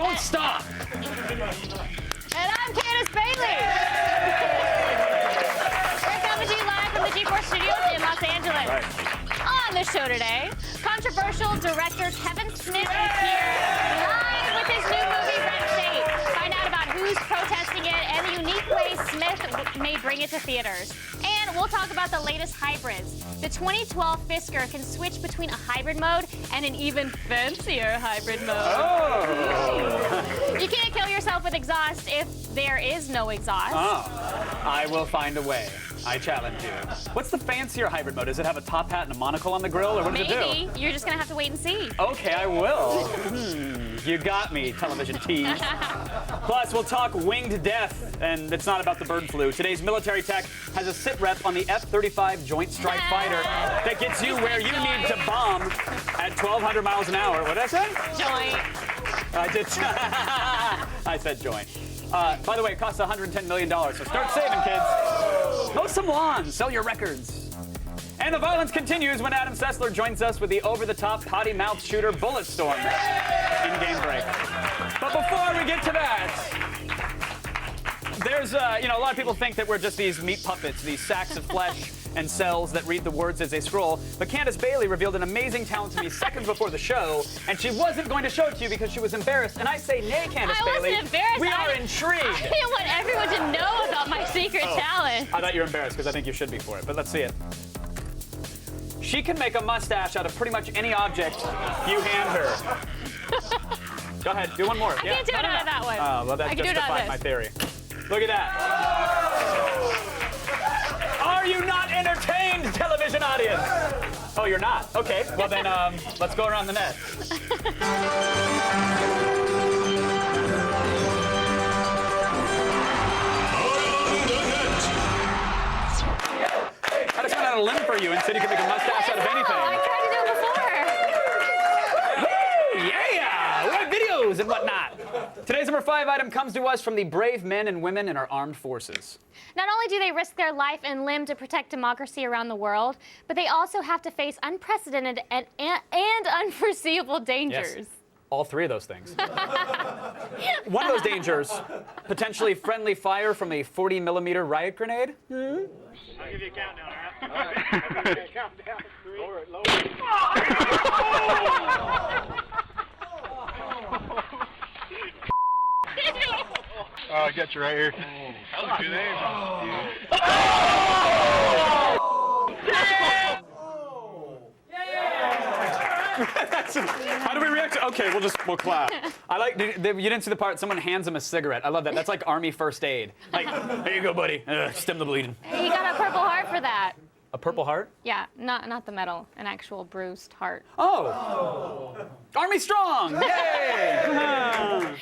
Don't stop! And I'm Candace Bailey. We're coming to you live from the G4 Studios in Los Angeles. Right. On the show today, controversial director Kevin Smith is here live with his new movie, Red State. Find out about who's protesting it and the unique way Smith may bring it to theaters. And we'll talk about the latest hybrids. The 2012 Fisker can switch between a hybrid mode and an even fancier hybrid mode. Oh! You can't kill yourself with exhaust if there is no exhaust. Oh, I will find a way. I challenge you. What's the fancier hybrid mode? Does it have a top hat and a monocle on the grill, or what does it do? Maybe. You're just gonna have to wait and see. Okay, I will. You got me, television tease. Plus, we'll talk winged death, and it's not about the bird flu. Today's military tech has a sit rep on the F-35 Joint Strike Fighter that gets you where you need to bomb at 1,200 miles an hour. What did I say? Joint. I did. I said joint. By the way, it costs $110 million, so start saving, kids. Mow some lawns, sell your records. And the violence continues when Adam Sessler joins us with the over-the-top potty mouth shooter Bulletstorm in Game Break. But before we get to that, there's, a lot of people think that we're just these meat puppets, these sacks of flesh and cells that read the words as they scroll. But Candace Bailey revealed an amazing talent to me seconds before the show, and she wasn't going to show it to you because she was embarrassed. And I say, nay, Candace Bailey. I wasn't embarrassed. We are intrigued. I didn't want everyone to know about my secret talent. I thought you were embarrassed because I think you should be for it, but let's see it. She can make a mustache out of pretty much any object you hand her. Go ahead, do one more. I can't do it out of that one. Oh, well, that justifies my theory. Look at that. Are you not entertained, television audience? Oh, you're not? Okay, well then, let's go around the net. I just went out a limb for you and said you could make a mustache out of anything. I tried to do it before. Woo, yeah! We have videos and whatnot. Today's number 5 item comes to us from the brave men and women in our armed forces. Not only do they risk their life and limb to protect democracy around the world, but they also have to face unprecedented and unforeseeable dangers. Yes. All 3 of those things. One of those dangers, potentially friendly fire from a 40mm riot grenade. I'll give you a countdown, all right? I'll give you a countdown. 3. Lower it, lower it. Oh, I got you right here. That was a good aim. How do we react to? Okay, we'll clap. I like. You didn't see the part. Someone hands him a cigarette. I love that. That's like Army first aid. Like, here you go, buddy. Stem the bleeding. He got a Purple Heart for that. A Purple Heart? Yeah, not the medal, an actual bruised heart. Oh. Army strong! Yay! In a number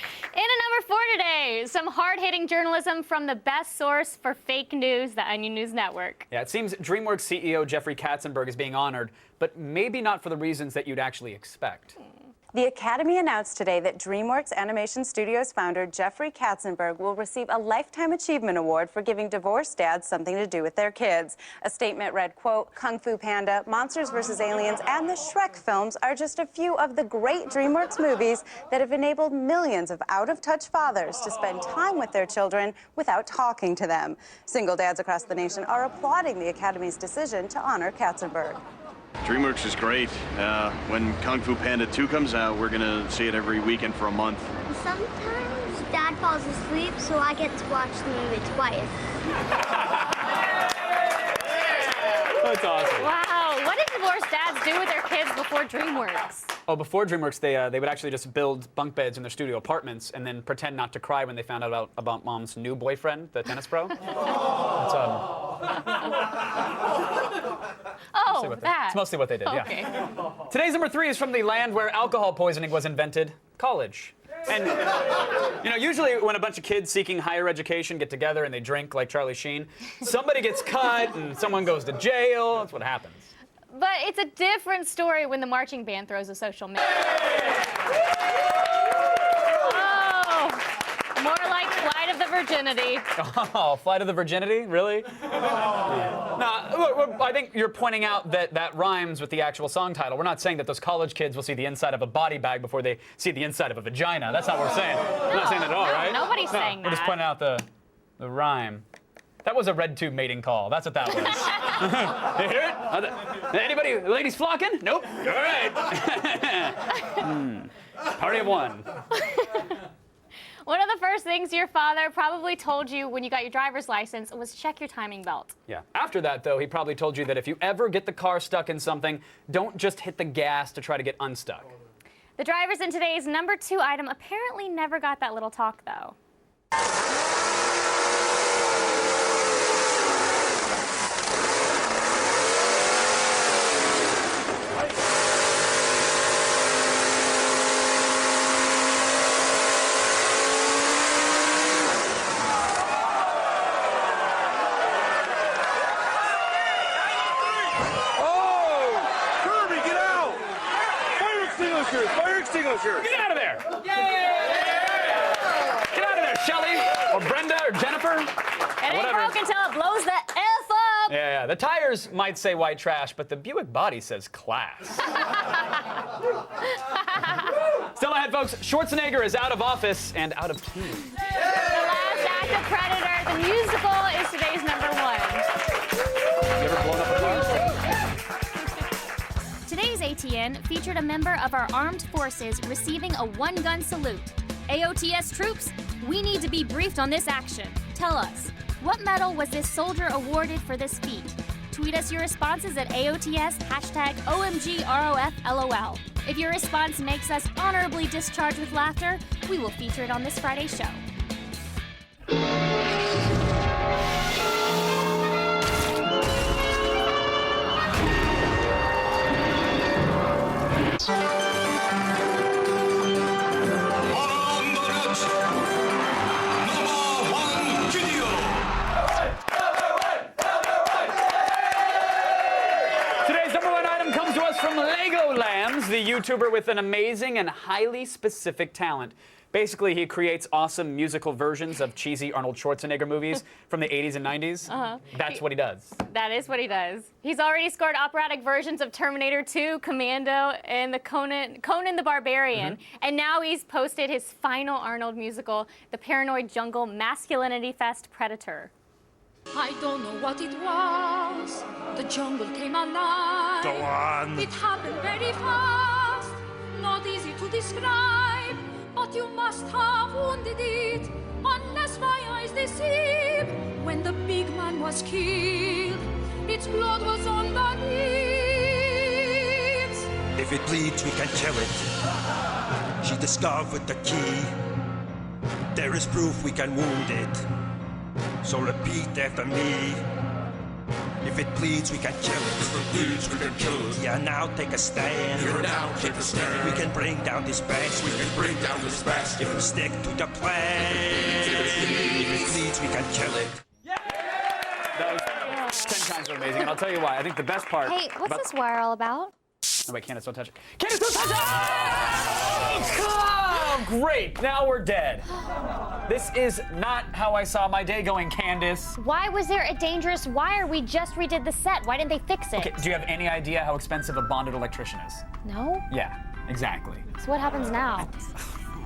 4 today, some hard-hitting journalism from the best source for fake news, the Onion News Network. Yeah, it seems DreamWorks CEO Jeffrey Katzenberg is being honored, but maybe not for the reasons that you'd actually expect. The Academy announced today that DreamWorks Animation Studios founder Jeffrey Katzenberg will receive a Lifetime Achievement Award for giving divorced dads something to do with their kids. A statement read, quote, Kung Fu Panda, Monsters vs. Aliens, and the Shrek films are just a few of the great DreamWorks movies that have enabled millions of out-of-touch fathers to spend time with their children without talking to them. Single dads across the nation are applauding the Academy's decision to honor Katzenberg. DreamWorks is great. When Kung Fu Panda 2 comes out, we're going to see it every weekend for a month. Sometimes Dad falls asleep, so I get to watch the movie twice. That's awesome. Wow, what did divorced dads do with their kids before DreamWorks? Oh, before DreamWorks, they would actually just build bunk beds in their studio apartments and then pretend not to cry when they found out about mom's new boyfriend, the tennis pro. It's mostly what they did, Okay. yeah. Today's number 3 is from the land where alcohol poisoning was invented, college. And, usually when a bunch of kids seeking higher education get together and they drink like Charlie Sheen, somebody gets cut and someone goes to jail. That's what happens. But it's a different story when the marching band throws a social media. Oh, more like flight Flight of the Virginity. Oh, Flight of the Virginity? Really? No, look, I think you're pointing out that that rhymes with the actual song title. We're not saying that those college kids will see the inside of a body bag before they see the inside of a vagina. That's not what we're saying. We're not saying that at all, right? Nobody's saying We're just that. pointing out the rhyme. That was a red tube mating call. That's what that was. You hear it? Anybody, ladies flocking? Nope. All right. Party of one. One of the first things your father probably told you when you got your driver's license was check your timing belt. Yeah. After that, though, he probably told you that if you ever get the car stuck in something, don't just hit the gas to try to get unstuck. The drivers in today's number 2 item apparently never got that little talk, though. Fire extinguisher! Get out of there! Get out of there, Shelly, or Brenda, or Jennifer. It ain't whatever. broke until it blows the F up. Yeah. The tires might say white trash, but the Buick body says class. Still ahead, folks. Schwarzenegger is out of office and out of tune. The Last Act of Predator, the musical, is today's number 1. You ever blown up a car? Today's ATN featured a member of our armed forces receiving a one-gun salute. AOTS troops, we need to be briefed on this action. Tell us, what medal was this soldier awarded for this feat? Tweet us your responses at AOTS, #OMGROFLOL. If your response makes us honorably discharged with laughter, we will feature it on this Friday's show. Today's number 1 item comes to us from Lego Lambs, the YouTuber with an amazing and highly specific talent. Basically, he creates awesome musical versions of cheesy Arnold Schwarzenegger movies from the 80s and 90s. That's what he does. That is what he does. He's already scored operatic versions of Terminator 2, Commando, and the Conan the Barbarian. And now he's posted his final Arnold musical, The Paranoid Jungle Masculinity Fest Predator. I don't know what it was. The jungle came alive. Go on. It happened very fast. Not easy to describe, but you must have wounded it, unless my eyes deceive. When the big man was killed, its blood was on the leaves. If it bleeds, we can kill it. She discovered the key. There is proof we can wound it. So repeat after me. If it bleeds, we can kill it. If it bleeds, we can kill it. Yeah, now take a stand. Here now, take a stand. We can bring down this bastard. We can bring down this bastard. If we stick to the plan. If it bleeds, we can kill it. That was 10 times more amazing, and I'll tell you why. I think the best part. Hey, what's this wire all about? Oh, wait, Candace, don't touch it. Candace, don't touch it! Oh, great. Now we're dead. This is not how I saw my day going, Candace. Why was there a dangerous wire? We just redid the set. Why didn't they fix it? Okay, do you have any idea how expensive a bonded electrician is? No? Yeah, exactly. So what happens now?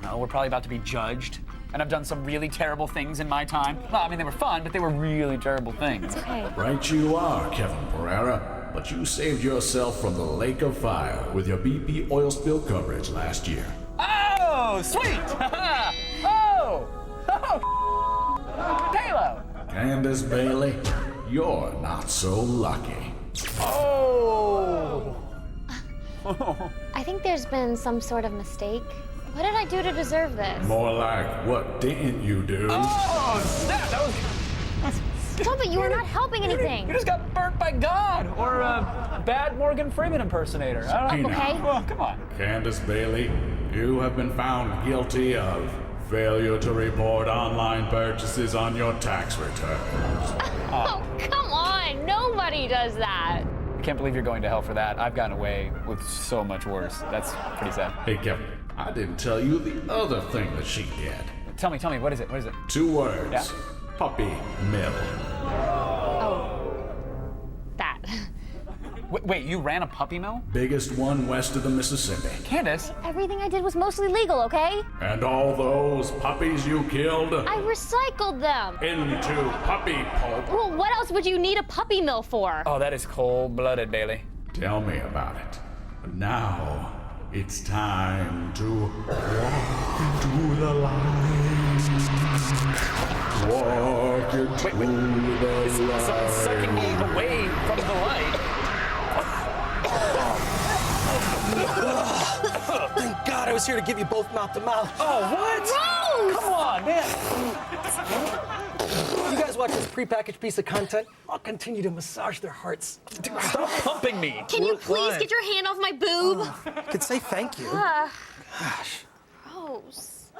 No, we're probably about to be judged. And I've done some really terrible things in my time. Well, I mean, they were fun, but they were really terrible things. Okay. Right you are, Kevin Pereira. But you saved yourself from the lake of fire with your BP oil spill coverage last year. Oh, sweet! Oh! Oh! Halo! Candace Bailey, you're not so lucky. Oh! I think there's been some sort of mistake. What did I do to deserve this? More like, what didn't you do? Oh, snap! That was... Stop it, you are not helping anything. You just got burnt by God, or a bad Morgan Freeman impersonator. I don't know. Okay. Well, come on. Candace Bailey, you have been found guilty of failure to report online purchases on your tax returns. Oh, come on. Nobody does that. I can't believe you're going to hell for that. I've gotten away with so much worse. That's pretty sad. Hey, Kevin, I didn't tell you the other thing that she did. Tell me, what is it? 2 words. Yeah. Puppy mill. Oh. That. Wait, you ran a puppy mill? Biggest one west of the Mississippi. Candace? Everything I did was mostly legal, okay? And all those puppies you killed I recycled them. into puppy pulp. Well, what else would you need a puppy mill for? Oh, that is cold-blooded, Bailey. Tell me about it. But now, it's time to walk into the light. Walk into the light. Someone's sucking me away from the light. Thank God I was here to give you both mouth to mouth. Oh, what? Gross! Come on, man. You guys watch this prepackaged piece of content, I'll continue to massage their hearts. Stop pumping me. Can you please get your hand off my boob? I could say thank you. Gosh. Gross.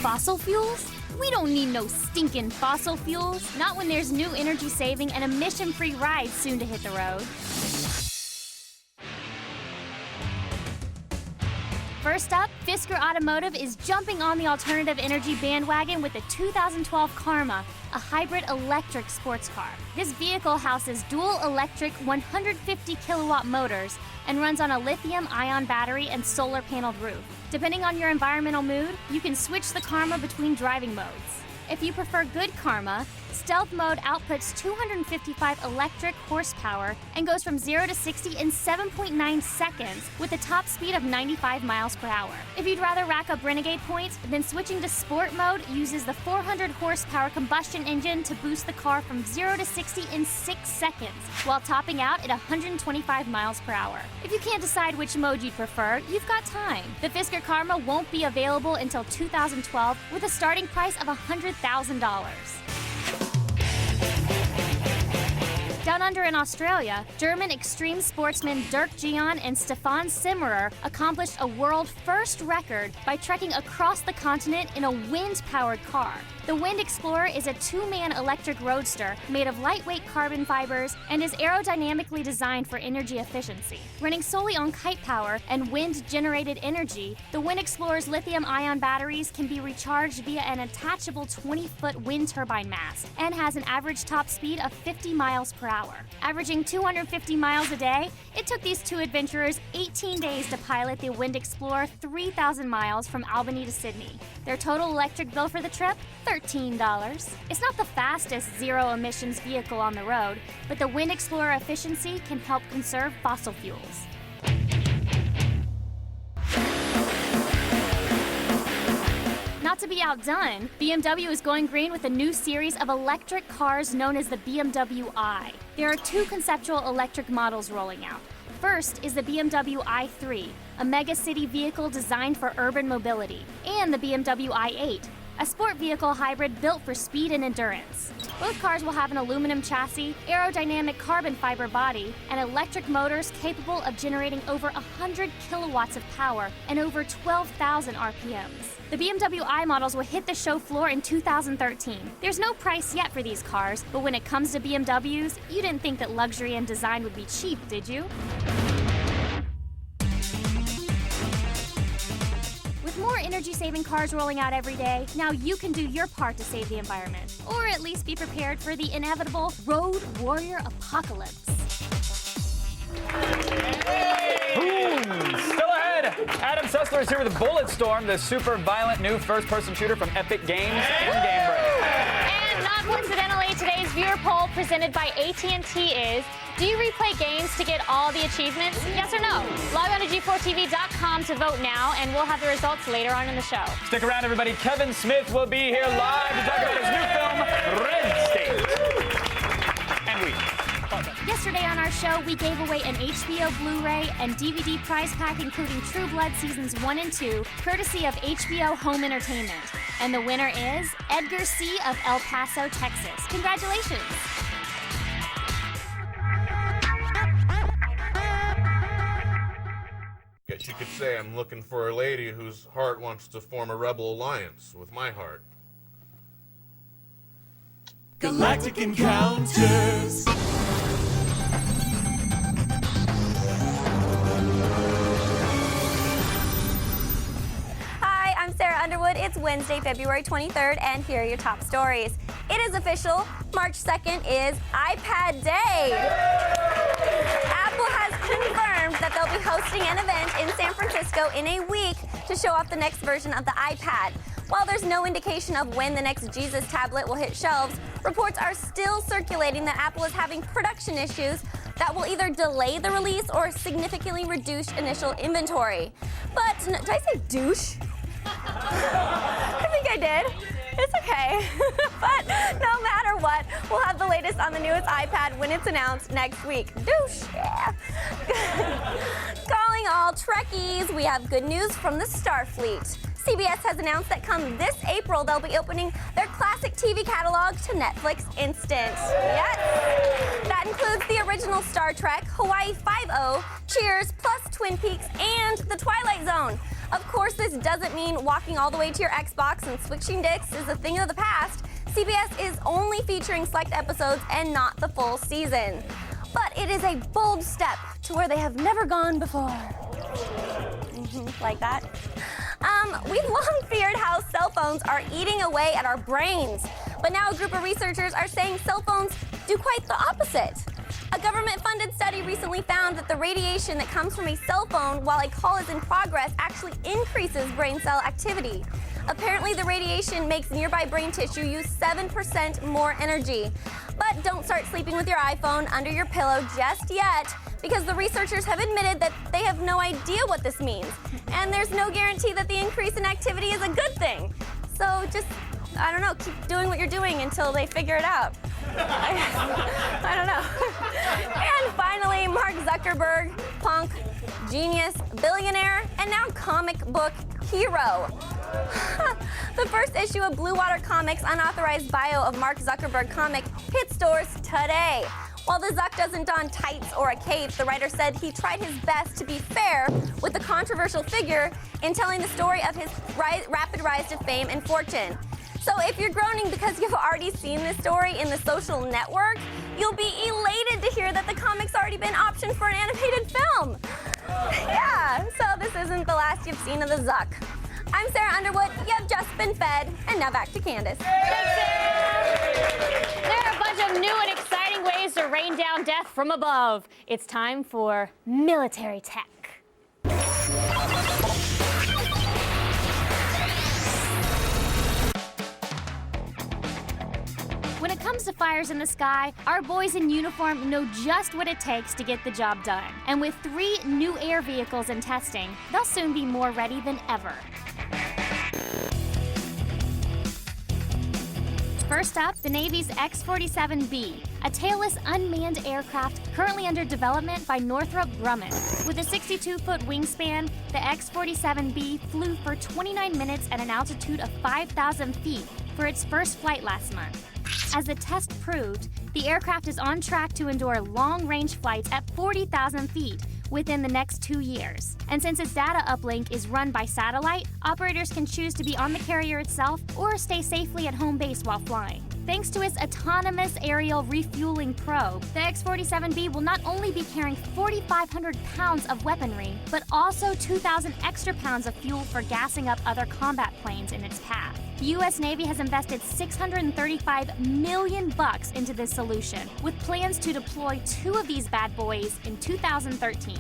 Fossil fuels? We don't need no stinking fossil fuels. Not when there's new energy-saving and emission-free rides soon to hit the road. First up, Fisker Automotive is jumping on the alternative energy bandwagon with the 2012 Karma, a hybrid electric sports car. This vehicle houses dual electric 150 kilowatt motors and runs on a lithium-ion battery and solar paneled roof. Depending on your environmental mood, you can switch the Karma between driving modes. If you prefer good Karma, Stealth Mode outputs 255 electric horsepower and goes from 0 to 60 in 7.9 seconds with a top speed of 95 miles per hour. If you'd rather rack up Renegade points, then switching to Sport Mode uses the 400 horsepower combustion engine to boost the car from 0 to 60 in 6 seconds, while topping out at 125 miles per hour. If you can't decide which mode you'd prefer, you've got time. The Fisker Karma won't be available until 2012 with a starting price of $100,000. Down under in Australia, German extreme sportsmen Dirk Gian and Stefan Simmerer accomplished a world-first record by trekking across the continent in a wind-powered car. The Wind Explorer is a 2-man electric roadster made of lightweight carbon fibers and is aerodynamically designed for energy efficiency. Running solely on kite power and wind-generated energy, the Wind Explorer's lithium-ion batteries can be recharged via an attachable 20-foot wind turbine mast and has an average top speed of 50 miles per hour. Averaging 250 miles a day, it took these two adventurers 18 days to pilot the Wind Explorer 3,000 miles from Albany to Sydney. Their total electric bill for the trip? $13. It's not the fastest zero-emissions vehicle on the road, but the Wind Explorer efficiency can help conserve fossil fuels. Not to be outdone, BMW is going green with a new series of electric cars known as the Bmw i. There are 2 conceptual electric models rolling out. First is the Bmw i3, a mega-city vehicle designed for urban mobility, and the Bmw i8, a sport vehicle hybrid built for speed and endurance. Both cars will have an aluminum chassis, aerodynamic carbon fiber body, and electric motors capable of generating over 100 kilowatts of power and over 12,000 RPMs. The Bmw i models will hit the show floor in 2013. There's no price yet for these cars, but when it comes to BMWs, you didn't think that luxury and design would be cheap, did you? With more energy-saving cars rolling out every day, now you can do your part to save the environment, or at least be prepared for the inevitable road warrior apocalypse. Still ahead, Adam Sessler is here with Bulletstorm, the super violent new first-person shooter from Epic Games. In-game break. And not coincidentally, today's viewer poll presented by AT&T is, do you replay games to get all the achievements? Yes or no? Log on to G4TV.com to vote now, and we'll have the results later on in the show. Stick around, everybody. Kevin Smith will be here live to talk about his new film, Red State. And we. Yesterday on our show, we gave away an HBO Blu-ray and DVD prize pack, including True Blood Seasons 1 and 2, courtesy of HBO Home Entertainment. And the winner is Edgar C. of El Paso, Texas. Congratulations. Guess you could say I'm looking for a lady whose heart wants to form a rebel alliance with my heart. Galactic Encounters. Hi, I'm Sarah Underwood. It's Wednesday, February 23rd, and here are your top stories. It is official. March 2nd is iPad Day. Apple has confirmed that they'll be hosting an event in San Francisco in a week to show off the next version of the iPad. While there's no indication of when the next Jesus tablet will hit shelves, reports are still circulating that Apple is having production issues that will either delay the release or significantly reduce initial inventory. But, did I say douche? I think I did. It's okay. But no matter what, we'll have the latest on the newest iPad when it's announced next week. Douche, yeah. Calling all Trekkies, we have good news from the Starfleet. CBS has announced that come this April, they'll be opening their classic TV catalog to Netflix Instant. Yes! That includes the original Star Trek, Hawaii Five-0, Cheers, plus Twin Peaks, and The Twilight Zone. Of course, this doesn't mean walking all the way to your Xbox and switching discs is a thing of the past. CBS is only featuring select episodes and not the full season. But it is a bold step to where they have never gone before. Like that. We've long feared how cell phones are eating away at our brains. But now a group of researchers are saying cell phones do quite the opposite. A government-funded study recently found that the radiation that comes from a cell phone while a call is in progress actually increases brain cell activity. Apparently, the radiation makes nearby brain tissue use 7% more energy. But don't start sleeping with your iPhone under your pillow just yet, because the researchers have admitted that they have no idea what this means. And there's no guarantee that the increase in activity is a good thing. So just, I don't know, keep doing what you're doing until they figure it out. I don't know. And finally, Mark Zuckerberg, punk, genius, billionaire, and now comic book hero. The first issue of Blue Water Comics' unauthorized bio of Mark Zuckerberg comic hit stores today. While the Zuck doesn't don tights or a cape, the writer said he tried his best to be fair with the controversial figure in telling the story of his rapid rise to fame and fortune. So if you're groaning because you've already seen this story in the social network, you'll be elated to hear that the comic's already been optioned for an animated film. Yeah, so this isn't the last you've seen of the Zuck. I'm Sarah Underwood. You've just been fed. And now back to Candace. Thanks, Sarah. There are a bunch of new and exciting ways to rain down death from above. It's time for military tech. When it comes to fires in the sky, our boys in uniform know just what it takes to get the job done. And with 3 new air vehicles in testing, they'll soon be more ready than ever. First up, the Navy's X-47B, a tailless unmanned aircraft currently under development by Northrop Grumman. With a 62-foot wingspan, the X-47B flew for 29 minutes at an altitude of 5,000 feet for its first flight last month. As the test proved, the aircraft is on track to endure long-range flights at 40,000 feet within the next 2 years. And since its data uplink is run by satellite, operators can choose to be on the carrier itself or stay safely at home base while flying. Thanks to its autonomous aerial refueling probe, the X-47B will not only be carrying 4,500 pounds of weaponry, but also 2,000 extra pounds of fuel for gassing up other combat planes in its path. The U.S. Navy has invested $635 million into this solution, with plans to deploy 2 of these bad boys in 2013.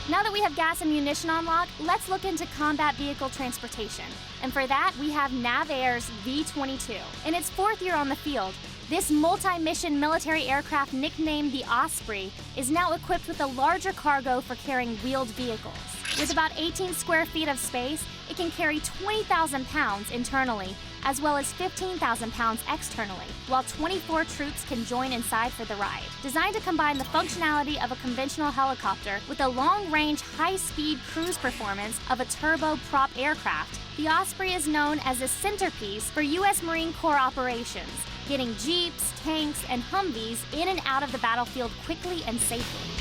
Now that we have gas and munition on lock, let's look into combat vehicle transportation. And for that, we have NavAir's V-22. In its 4th year on the field, this multi-mission military aircraft nicknamed the Osprey is now equipped with a larger cargo for carrying wheeled vehicles. With about 18 square feet of space, it can carry 20,000 pounds internally, as well as 15,000 pounds externally, while 24 troops can join inside for the ride. Designed to combine the functionality of a conventional helicopter with the long-range, high-speed cruise performance of a turboprop aircraft, the Osprey is known as a centerpiece for U.S. Marine Corps operations, getting Jeeps, tanks, and Humvees in and out of the battlefield quickly and safely.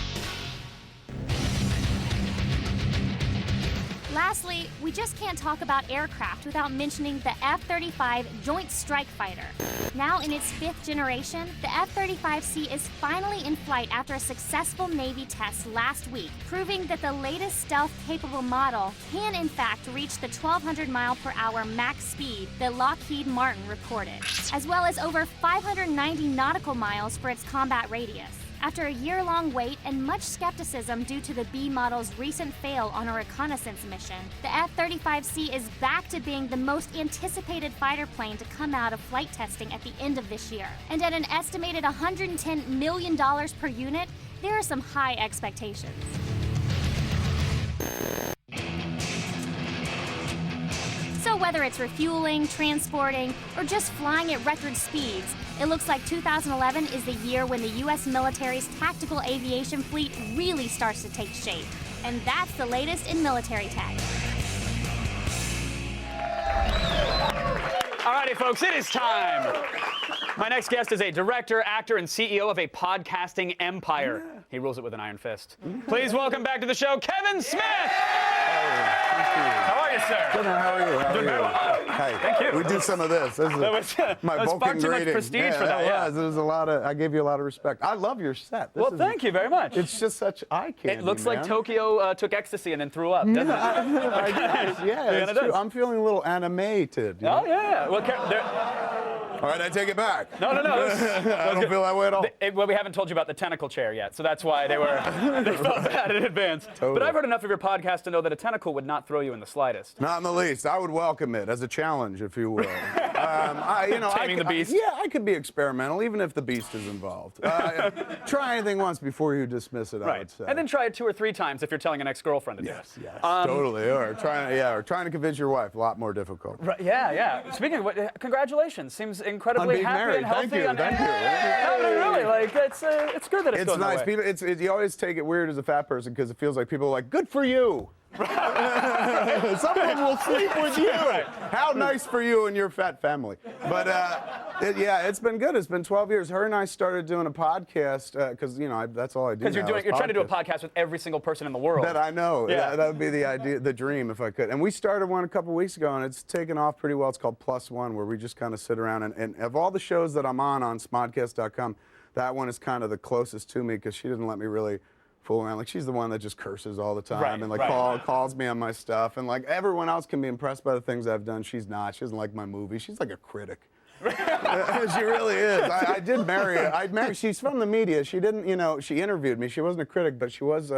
Lastly, we just can't talk about aircraft without mentioning the F-35 Joint Strike Fighter. Now in its 5th generation, the F-35C is finally in flight after a successful Navy test last week, proving that the latest stealth-capable model can in fact reach the 1,200 mile per hour max speed that Lockheed Martin reported, as well as over 590 nautical miles for its combat radius. After a year-long wait and much skepticism due to the B model's recent fail on a reconnaissance mission, the F-35C is back to being the most anticipated fighter plane to come out of flight testing at the end of this year. And at an estimated $110 million per unit, there are some high expectations. So whether it's refueling, transporting, or just flying at record speeds, it looks like 2011 is the year when the U.S. military's tactical aviation fleet really starts to take shape. And that's the latest in military tech. Alrighty, folks, it is time. My next guest is a director, actor, and CEO of a podcasting empire. He rules it with an iron fist. Please welcome back to the show, Kevin Smith! How are you, sir? Good, how are you? Doing very well. Hey, thank you. We do some of this. This is my that Vulcan sparked too much greeting. prestige for that. Yeah, there's a lot of. I gave you a lot of respect. I love your set. Well, thank you very much. It's just such eye candy. It looks man. like Tokyo took ecstasy and then threw up, doesn't it? I guess. Yeah, it's true. I'm feeling a little animated. You know? Oh yeah. Well, all right, I take it back. No. I don't feel that way at all. Well, we haven't told you about the tentacle chair yet, so that's why they felt bad in advance. Totally. But I've heard enough of your podcast to know that a tentacle would not throw you in the slightest. Not in the least. I would welcome it as a challenge, if you will. Taming the beast. I could be experimental, even if the beast is involved. Try anything once before you dismiss it. I would say. And then try it 2 or 3 times if you're telling an ex-girlfriend to do it. Yes, totally. Or trying to convince your wife, a lot more difficult. Right, yeah. Speaking of what, congratulations. Seems incredibly happy married. and healthy. Thank you. No, really. Like it's good that it's going nice. that way. People, you always take it weird as a fat person because it feels like people are like, good for you. Someone will sleep with you. How nice for you and your fat family. But it's been good. It's been 12 years. Her and I started doing a podcast because that's all I do. Because you're trying to do a podcast with every single person in the world. That I know. Yeah. That would be the idea, the dream, if I could. And we started one a couple weeks ago, and it's taken off pretty well. It's called Plus One, where we just kind of sit around and of all the shows that I'm on smodcast.com, that one is kind of the closest to me because she doesn't let me really fool around. Like, she's the one that just curses all the time and calls me on my stuff. And like everyone else can be impressed by the things I've done. She's not. She doesn't like my movie. She's like a critic. She really is. I did marry her. She's from the media. She didn't, she interviewed me. She wasn't a critic, but she was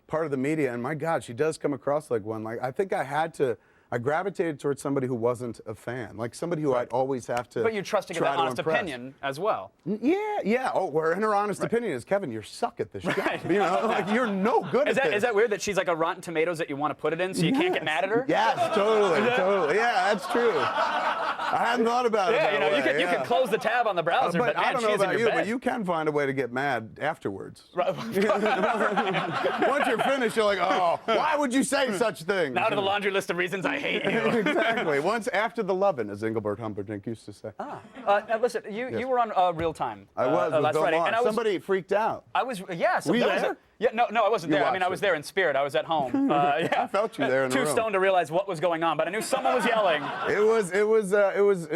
part of the media. And my God, she does come across like one. Like, I think I gravitated towards somebody who wasn't a fan, like somebody who I'd always have to. But you trust to get that honest opinion as well. Yeah. Oh, where her honest opinion is, Kevin, you suck at this job. Like you're no good at this. Is that weird that she's like a Rotten Tomatoes that you want to put it in so you can't get mad at her? Yes, totally. Yeah, that's true. I hadn't thought about it. Yeah, you can close the tab on the browser, but I don't know she's about in you, your bed. but you can find a way to get mad afterwards. Right. Once you're finished, you're like, oh, why would you say such things? Now to the laundry list of reasons I hate you. Exactly. Once after the lovin', as Engelbert Humperdinck used to say. Now listen, you were on Real Time. I was with last Bill Friday, Maher. and Somebody freaked out. I was. Yeah. So were you there? No, I wasn't there. I mean, I was there in spirit. I was at home. I felt you there in the room. Too stoned to realize what was going on, but I knew someone was yelling. It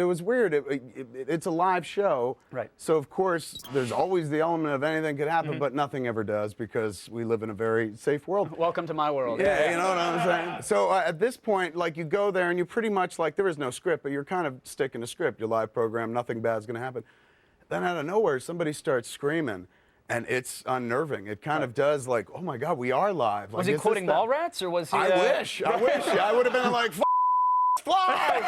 was weird. It's a live show, right? So of course, there's always the element of anything could happen, but nothing ever does because we live in a very safe world. Welcome to my world. Yeah, you know what I'm saying. So at this point, like you go there and you pretty much like there is no script, but you're kind of sticking to script. Your live program, nothing bad's gonna happen. Then out of nowhere, somebody starts screaming. And it's unnerving. It kind of does like, oh my God, we are live. Like, was he quoting Mallrats or was he? I wish. I would have been like, fly!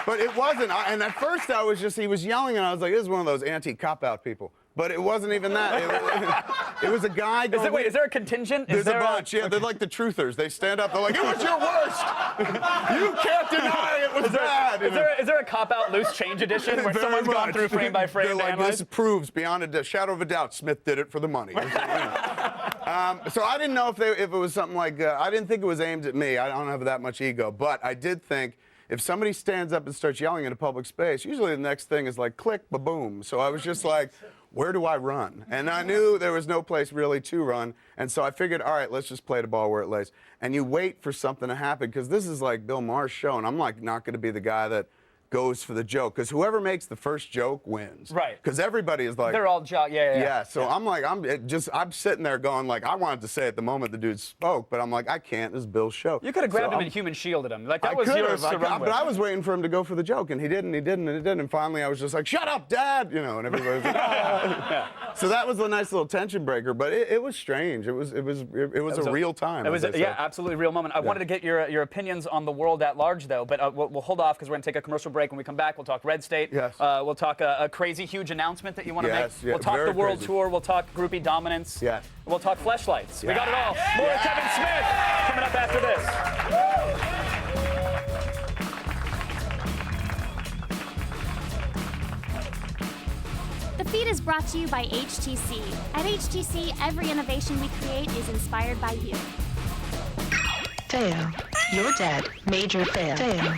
But it wasn't. And at first he was yelling and I was like, this is one of those anti-cop-out people. But it wasn't even that. It was a guy going... Wait, is there a contingent? There's a bunch. Yeah, they're like the truthers. They stand up. They're like, it was your worst. You can't deny it was bad. Is there a cop-out loose change edition where someone's gone through frame by frame? They're like, this proves beyond a shadow of a doubt Smith did it for the money. So I didn't know if it was something like... I didn't think it was aimed at me. I don't have that much ego. But I did think... If somebody stands up and starts yelling in a public space, usually the next thing is like click, ba-boom. So I was just like, where do I run? And I knew there was no place really to run. And so I figured, all right, let's just play the ball where it lays. And you wait for something to happen, because this is like Bill Maher's show, and I'm like not going to be the guy that goes for the joke, because whoever makes the first joke wins. Right. Because everybody is like, they're all yeah. So I'm like, I'm sitting there going like, I wanted to say it the moment the dude spoke, but I'm like, I can't. This is Bill's show. You could have grabbed him and human shielded him. Like that was yours to run with. But I was waiting for him to go for the joke, and he didn't. And finally, I was just like, shut up, Dad, and everybody was like, oh. So that was a nice little tension breaker, but it was strange. It was a real time. It was absolutely real moment. I wanted to get your opinions on the world at large, though, but we'll hold off because we're going to take a commercial break. When we come back, we'll talk Red State. Yes. We'll talk a crazy, huge announcement that you want to make. Yeah, we'll talk the world crazy. tour. We'll talk groupie dominance. Yeah. We'll talk fleshlights. Yeah. We got it all. More Kevin Smith coming up after this. The feed is brought to you by HTC. At HTC, every innovation we create is inspired by you. Fail. You're dead. Major fail. Fail.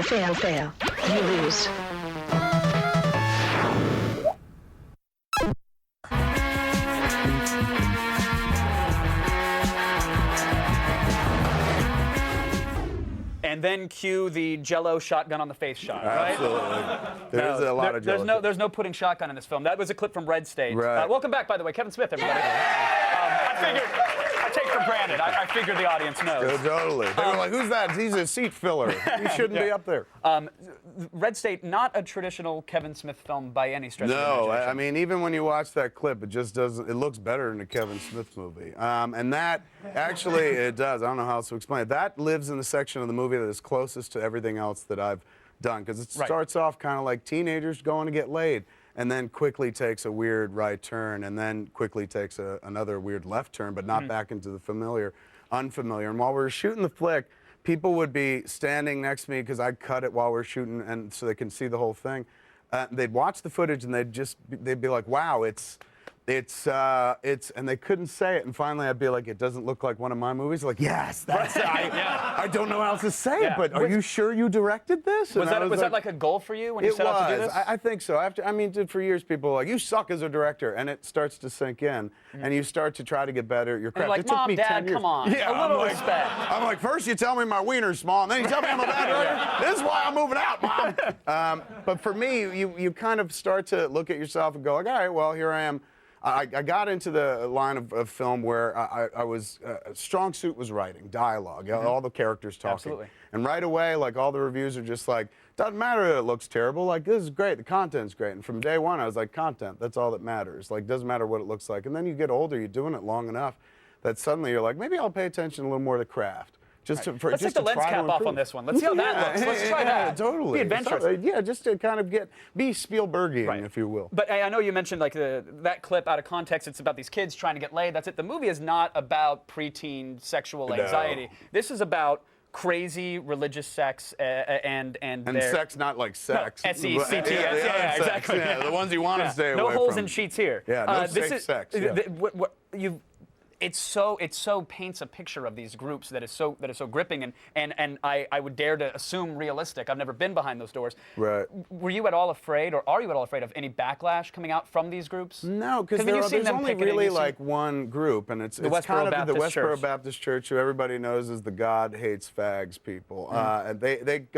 Fail. You lose. And then cue the Jell-O shotgun on the face shot, right? Absolutely. There's a lot of Jell-O. There's no putting shotgun in this film. That was a clip from Red State. Right. Welcome back, by the way, Kevin Smith, everybody. I take for granted. I figure the audience knows. Totally. They were like, who's that? He's a seat filler. He shouldn't be up there. Red State, not a traditional Kevin Smith film by any stretch of the imagination. I mean, even when you watch that clip, it just doesn't, it looks better than a Kevin Smith movie. And that, actually, it does. I don't know how else to explain it. That lives in the section of the movie that is closest to everything else that I've done. Because it starts off kind of like teenagers going to get laid, and then quickly takes a weird right turn, and then quickly takes another weird left turn, but not back into the unfamiliar. And while we were shooting the flick, people would be standing next to me because I cut it while we're shooting, and so they can see the whole thing. They'd watch the footage and they'd be like, "Wow, it's," and they couldn't say it. And finally, I'd be like, "It doesn't look like one of my movies." Like, yes, that's it. I don't know how else to say it, but are you sure you directed this? Was that like a goal for you when you set out to do this? I think so. For years, people were like, "You suck as a director," and it starts to sink in, and you start to try to get better at your craft. Like, it took Mom, me Dad, 10 years. come on, a little respect. I'm like, first you tell me my wiener's small, and then you tell me I'm a bad director. This is why I'm moving out, Mom. But for me, you kind of start to look at yourself and go, like, all right, well, here I am. I got into the line of film where I was strong suit was writing, dialogue, all the characters talking. Absolutely. And right away, like, all the reviews are just like, doesn't matter that it looks terrible, like, this is great, the content's great. And from day one, I was like, content, that's all that matters. Like, doesn't matter what it looks like. And then you get older, you're doing it long enough that suddenly you're like, maybe I'll pay attention a little more to the craft. Let's take the lens cap off on this one. Let's see how that looks. Let's try that. Totally. Be adventurous. Just to kind of be Spielbergian, if you will. But I know you mentioned like that clip out of context. It's about these kids trying to get laid. That's it. The movie is not about preteen sexual anxiety. This is about crazy religious sex and sex, not like sex. No, S-E-C-T-S. Yeah, exactly. Yeah, the ones you want to stay away from. No holes in sheets here. Yeah, no safe sex. It so paints a picture of these groups that is so gripping and I would dare to assume realistic. I've never been behind those doors. Right. Were you at all afraid, or are you at all afraid of any backlash coming out from these groups? No, because there's only really like one group, and it's kind of the Westboro Baptist Church, who everybody knows is the God hates fags people. And they hate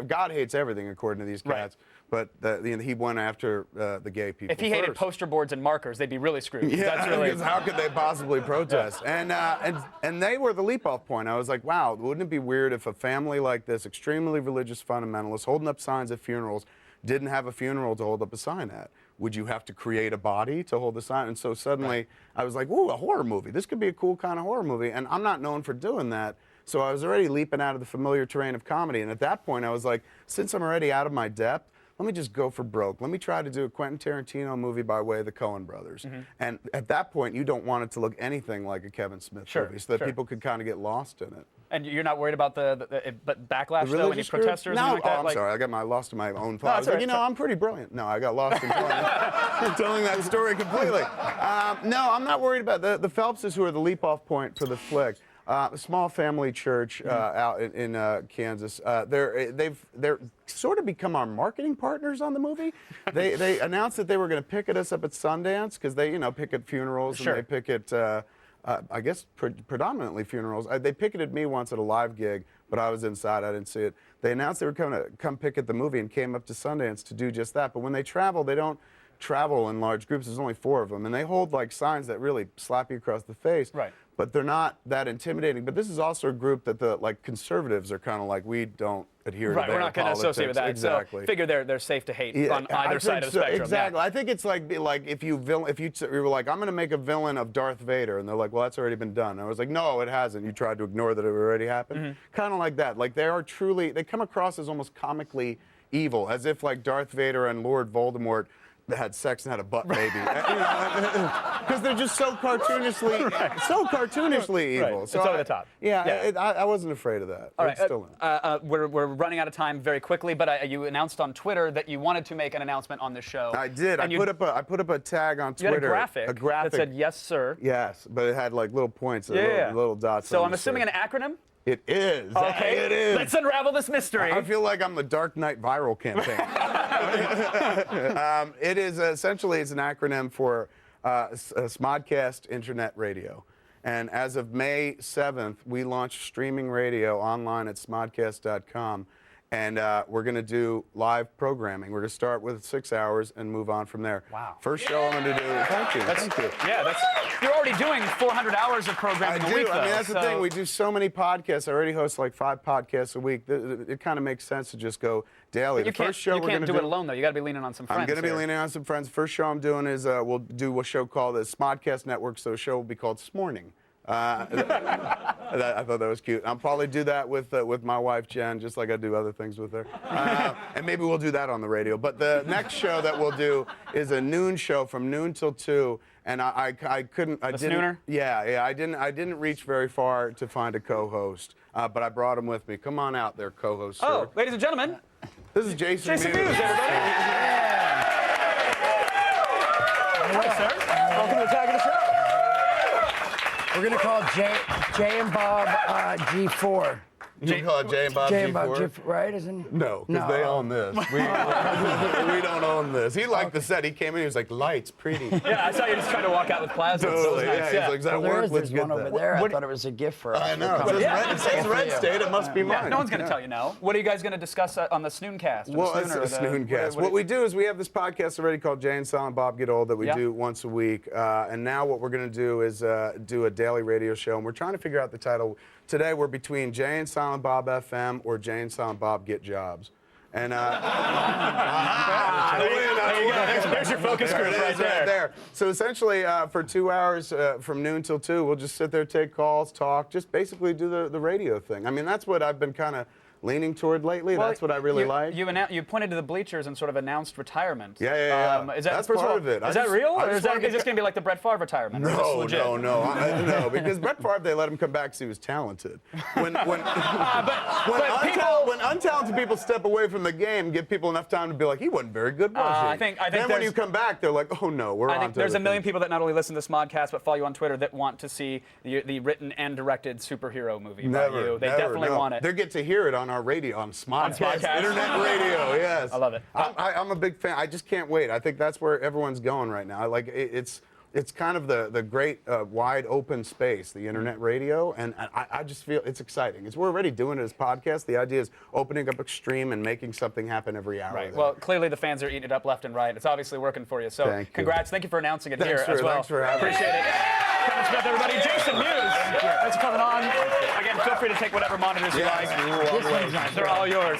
God hates everything according to these cats. But he went after the gay people. If he hated poster boards and markers, they'd be really screwed. Yeah, because how could they possibly protest? And they were the leap-off point. I was like, wow, wouldn't it be weird if a family like this, extremely religious fundamentalists, holding up signs at funerals, didn't have a funeral to hold up a sign at? Would you have to create a body to hold the sign? And so suddenly I was like, ooh, a horror movie. This could be a cool kind of horror movie. And I'm not known for doing that. So I was already leaping out of the familiar terrain of comedy. And at that point, I was like, since I'm already out of my depth, let me just go for broke. Let me try to do a Quentin Tarantino movie by way of the Coen brothers. And at that point, you don't want it to look anything like a Kevin Smith movie, so that people could kind of get lost in it. And you're not worried about the backlash, though, any protesters? No, like that? I'm sorry. I got lost in my own thought. I was like, I'm pretty brilliant. No, I got lost in telling that story completely. No, I'm not worried about the Phelpses, who are the leap-off point for the flick. A small family church out in Kansas. They're sort of become our marketing partners on the movie. They announced that they were going to picket us up at Sundance because they, picket funerals and they picket, I guess, predominantly funerals. They picketed me once at a live gig, but I was inside. I didn't see it. They announced they were going to come picket the movie and came up to Sundance to do just that. But when they travel, they don't travel in large groups. There's only 4 of them, and they hold like signs that really slap you across the face. Right. But they're not that intimidating. But this is also a group that the conservatives are kind of like, we don't adhere to their We're not going to associate with that. Exactly. So figure they're safe to hate on either side of the spectrum. Exactly. Yeah. I think it's like if you were like, I'm going to make a villain of Darth Vader, and they're like, well, that's already been done. And I was like, no, it hasn't. You tried to ignore that it already happened. Kind of like that. Like they come across as almost comically evil, as if like Darth Vader and Lord Voldemort had sex and had a butt baby, because they're just so cartoonishly, evil. Right. So it's over the top. I wasn't afraid of that. All right, Still we're running out of time very quickly, but you announced on Twitter that you wanted to make an announcement on this show. I did. I put up a tag on Twitter. You had a graphic that said "Yes, sir." Yes, but it had like little points, little dots. So I'm assuming an acronym. It is. Okay. It is. Let's unravel this mystery. I feel like I'm the Dark Knight viral campaign. It is essentially it's an acronym for Smodcast Internet Radio. And as of May 7th, we launched streaming radio online at smodcast.com. And we're going to do live programming. We're going to start with 6 hours and move on from there. Wow. First show I'm going to do. Thank you. Thank you. Yeah, you're already doing 400 hours of programming a week, though. I mean, that's the thing. We do so many podcasts. I already host like 5 podcasts a week. It kind of makes sense to just go daily. But you can't do it alone, though. You got to be leaning on some friends. I'm going to be leaning on some friends. First show I'm doing is we'll do a show called the Smodcast Network. So the show will be called Smorning. I thought that was cute. I'll probably do that with my wife Jen, just like I do other things with her. And maybe we'll do that on the radio. But the next show that we'll do is a noon show from noon till 2. And I couldn't. I didn't. Snooner? Yeah. I didn't reach very far to find a co-host, but I brought him with me. Come on out there, co-host. Oh, sir. ladies and gentlemen, this is Jason Mewes. Jason Mewes, everybody. Hi, sir. Welcome to the Tag of the Show. We're going to call Jay and Bob G4. You call it Jay and Bob G4? Right? Isn't? No, because they own this. We don't own this. He liked the set. He came in, he was like, lights, pretty. Yeah, I saw you just trying to walk out with plasma. Totally, Nice. yeah. He's like, does that work? Let's get one over there. I thought it was a gift for us. I know. It says Red State. It must be mine. No one's going to tell you no. What are you guys going to discuss on the Snooncast? Well, it's a Snooncast. What we do is we have this podcast already called Jay and Silent Bob Get Old that we do once a week. And now what we're going to do is do a daily radio show. And we're trying to figure out the title. Today we're between Jay and Silent Bob FM or Jay and Silent Bob Get Jobs. And there you go. There's your focus group right there. So essentially, for 2 hours from noon till 2, we'll just sit there, take calls, talk, just basically do the radio thing. I mean, that's what I've been kind of leaning toward lately. That's what I really like. You pointed to the bleachers and sort of announced retirement. Yeah. Is that That's part of it. Is that real? Or is this going to be like the Brett Favre retirement? No, because Brett Favre, they let him come back because he was talented. When untalented people step away from the game, give people enough time to be like, he wasn't very good, was he? I think then when you come back, they're like, oh no, we're on to I think there's a million things. people that not only listen to this Smodcast, but follow you on Twitter that want to see the written and directed superhero movie by you. They definitely want it. They get to hear it on our radio, on Smodcast. Internet radio, yes. I love it. I'm a big fan. I just can't wait. I think that's where everyone's going right now. Like it's kind of the great wide open space, the internet radio, and I just feel it's exciting. We're already doing it as podcasts. The idea is opening up Extreme and making something happen every hour. Right. Well, clearly the fans are eating it up left and right. It's obviously working for you. So congrats. Thank you for announcing it here as well. Thanks for having me. Appreciate it. Kevin Smith, everybody. Jason Mewes. Thanks for coming on. Again, feel free to take whatever monitors you like. They're all yours.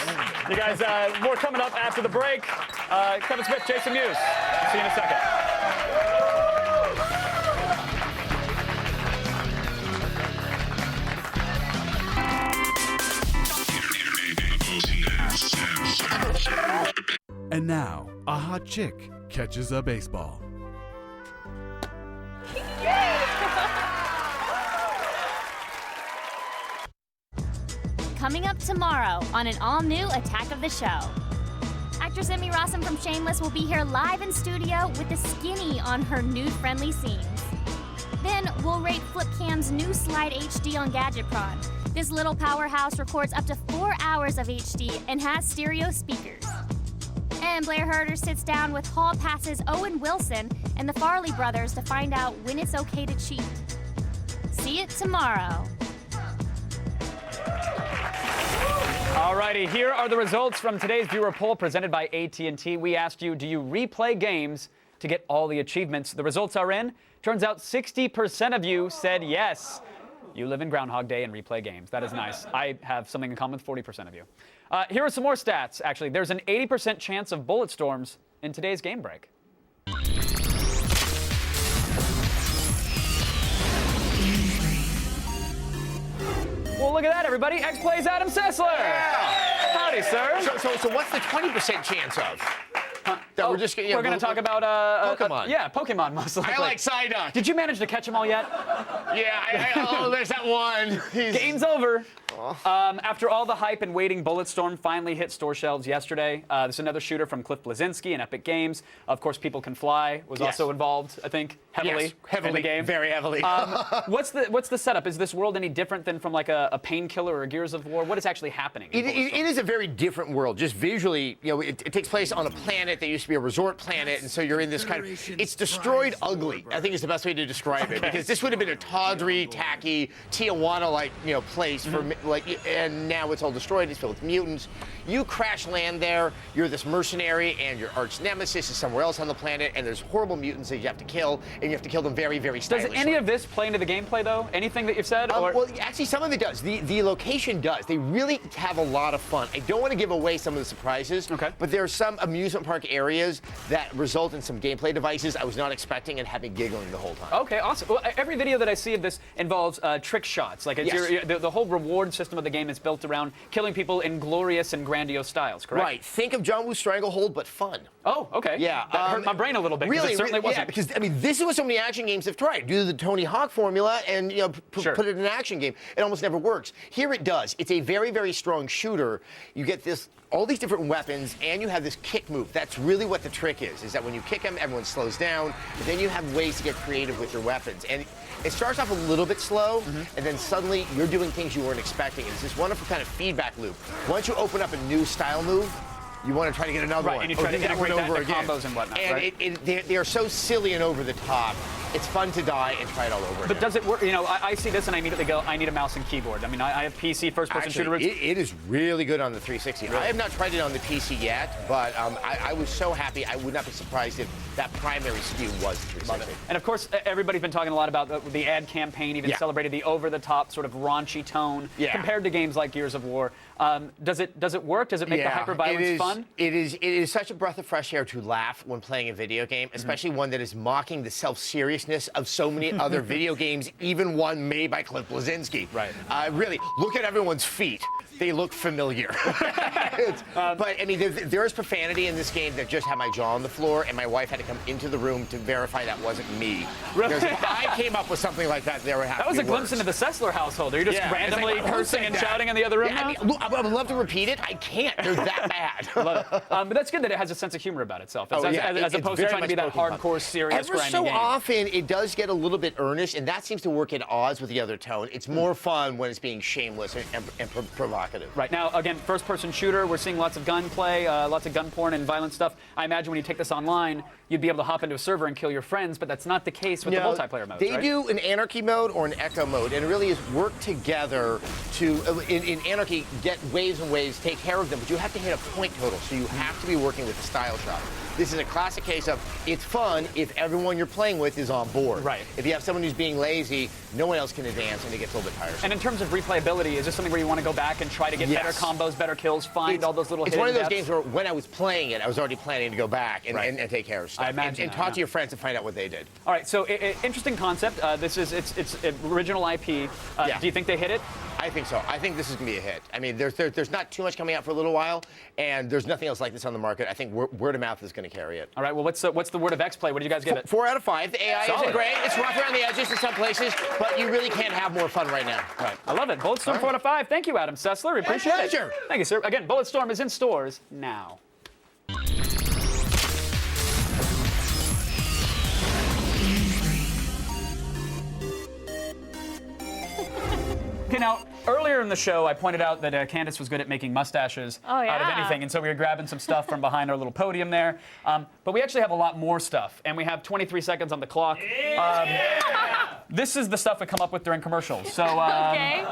You guys, more coming up after the break. Kevin Smith, Jason Mewes. See you in a second. And now, a hot chick catches a baseball. Coming up tomorrow on an all-new Attack of the Show. Actress Emmy Rossum from Shameless will be here live in studio with the skinny on her nude-friendly scenes. Then we'll rate Flipcam's new Slide HD on GadgetProd. This little powerhouse records up to 4 hours of HD and has stereo speakers. And Blair Herter sits down with Hall Pass's Owen Wilson and the Farley brothers to find out when it's okay to cheat. See it tomorrow. Alrighty, here are the results from today's viewer poll presented by AT&T. We asked you, do you replay games to get all the achievements? The results are in. Turns out 60% of you said yes. You live in Groundhog Day and replay games. That is nice. I have something in common with 40% of you. Here are some more stats, actually. There's an 80% chance of bullet storms in today's game break. Well, look at that, everybody. X plays Adam Sessler. Yeah. Howdy, sir. So what's the 20% chance of? That we're just we're going to talk about Pokemon. Yeah, Pokemon most likely. I like Psyduck. Did you manage to catch them all yet? Yeah. There's that one. Game's over. After all the hype and waiting, Bulletstorm finally hit store shelves yesterday. There's another shooter from Cliff Bleszinski and Epic Games. Of course, People Can Fly was also involved, I think, heavily in the game. Very heavily. What's the setup? Is this world any different than from like a Painkiller or a Gears of War? What is actually happening? It is a very different world. Just visually, it takes place on a planet that used to be a resort planet, and so you're in this kind of. It's destroyed ugly. I think is the best way to describe it, because this would have been a tawdry, tacky Tijuana-like place for and now it's all destroyed. It's filled with mutants. You crash land there. You're this mercenary, and your arch nemesis is somewhere else on the planet, and there's horrible mutants that you have to kill, and you have to kill them very, very stylishly. Does any of this play into the gameplay, though? Anything that you've said? Well, actually, some of it does. The location does. They really have a lot of fun. I don't want to give away some of the surprises, but there are some amusement park areas that result in some gameplay devices I was not expecting and had me giggling the whole time. Okay, awesome. Well, every video that I see of this involves trick shots. Like it's the whole reward system of the game is built around killing people in glorious and grandiose styles, correct? Right. Think of John Woo's Stranglehold, but fun. Oh, okay. Yeah. That hurt my brain a little bit. Really, it certainly wasn't. Yeah, because, I mean, this is what so many action games have tried. Do the Tony Hawk formula and, put it in an action game. It almost never works. Here it does. It's a very, very strong shooter. You get all these different weapons, and you have this kick move. That's really what the trick is that when you kick them, everyone slows down, but then you have ways to get creative with your weapons. And it starts off a little bit slow, and then suddenly you're doing things you weren't expecting. It's this wonderful kind of feedback loop. Once you open up a new style move, you want to try to get another one. And you try to integrate that into combos and whatnot, right? They are so silly and over the top. It's fun to die and try it all over again. But does it work? I see this and I immediately go, I need a mouse and keyboard. I mean, I have PC first-person shooter. It is really good on the 360. Really? I have not tried it on the PC yet, but I was so happy. I would not be surprised if that primary SKU was the 360. And of course, everybody's been talking a lot about the ad campaign, even celebrated the over-the-top sort of raunchy tone compared to games like Gears of War. Does it work? Does it make the hyper-violence fun? It is such a breath of fresh air to laugh when playing a video game, especially one that is mocking the self-seriousness of so many other video games, even one made by Cliff Bleszinski. Right. Really, look at everyone's feet. They look familiar. But, I mean, there is profanity in this game that just had my jaw on the floor, and my wife had to come into the room to verify that wasn't me. Really? Because if I came up with something like that, there would have to be That was a glimpse into the Sessler household. Are you just randomly cursing and shouting in the other room now? I mean, look, I would love to repeat it. I can't. They're that bad. Love it. But that's good that it has a sense of humor about itself, as opposed to trying to be that hardcore, serious, Ever grinding so game. often, it does get a little bit earnest, and that seems to work at odds with the other tone. It's more fun when it's being shameless and provocative. Right. Now, again, first-person shooter, we're seeing lots of gunplay, lots of gun porn and violent stuff. I imagine when you take this online, you'd be able to hop into a server and kill your friends, but that's not the case with the multiplayer modes, They do an Anarchy mode or an Echo mode, and it really is work together to, in Anarchy, get waves and waves, take care of them, but you have to hit a point total, so you have to be working with the style shot. This is a classic case of it's fun if everyone you're playing with is on board. Right. If you have someone who's being lazy, no one else can advance, and it gets a little bit tiresome. And in terms of replayability, is this something where you want to go back and try to get better combos, better kills, find all those little hidden It's one of those depths? games where when I was playing it, I was already planning to go back and take care of stuff. I imagine and talk to your friends and find out what they did. All right, so interesting concept. This is it's original IP. Do you think they hit it? I think so. I think this is going to be a hit. I mean, there's not too much coming out for a little while, and there's nothing else like this on the market. I think word of mouth is going to carry it. All right, well, what's the word of X-Play? What did you guys give it? 4 out of 5. The AI isn't great. It's rough around the edges in some places, but you really can't have more fun right now. All right, I love it. Bulletstorm 4 out of 5. Thank you, Adam Sessler. We appreciate it. Pleasure. Thank you, sir. Again, Bulletstorm is in stores now. Okay, now, earlier in the show, I pointed out that Candace was good at making mustaches out of anything, and so we were grabbing some stuff from behind our little podium there. But we actually have a lot more stuff, and we have 23 seconds on the clock. This is the stuff we come up with during commercials. So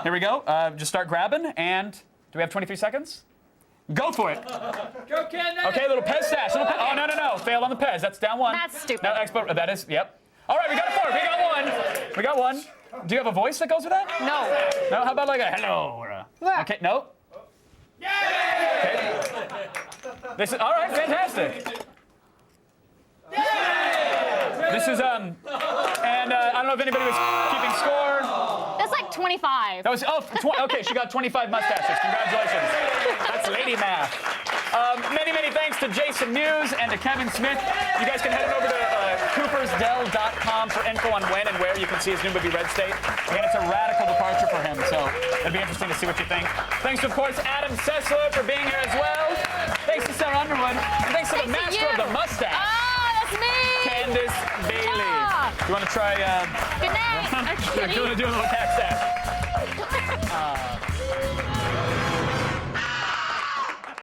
here we go. Just start grabbing, and do we have 23 seconds? Go for it. Go, Candace. Okay, little Pez stash. Little oh, no. Failed on the Pez. That's down one. That's stupid. No, Expo, that is, yep. All right, we got a four. We got one. We got one. Do you have a voice that goes with that? No. No? How about like a hello or a... Okay, no? Okay. This is, all right, fantastic. This is, and I don't know if anybody was keeping score. That's like 25. That was, okay, she got 25 mustaches. Congratulations. That's lady math. Many thanks to Jason Mewes and to Kevin Smith. You guys can head over to coopersdell.com for info on when and where you can see his new movie, Red State. Again, it's a radical departure for him, so it'll be interesting to see what you think. Thanks, of course, Adam Sessler for being here as well. Thanks to Sarah Underwood. And thanks to the master of the mustache. That's me! Candace Bailey. Yeah. You want to try... Good night. you want to do a little cat stash?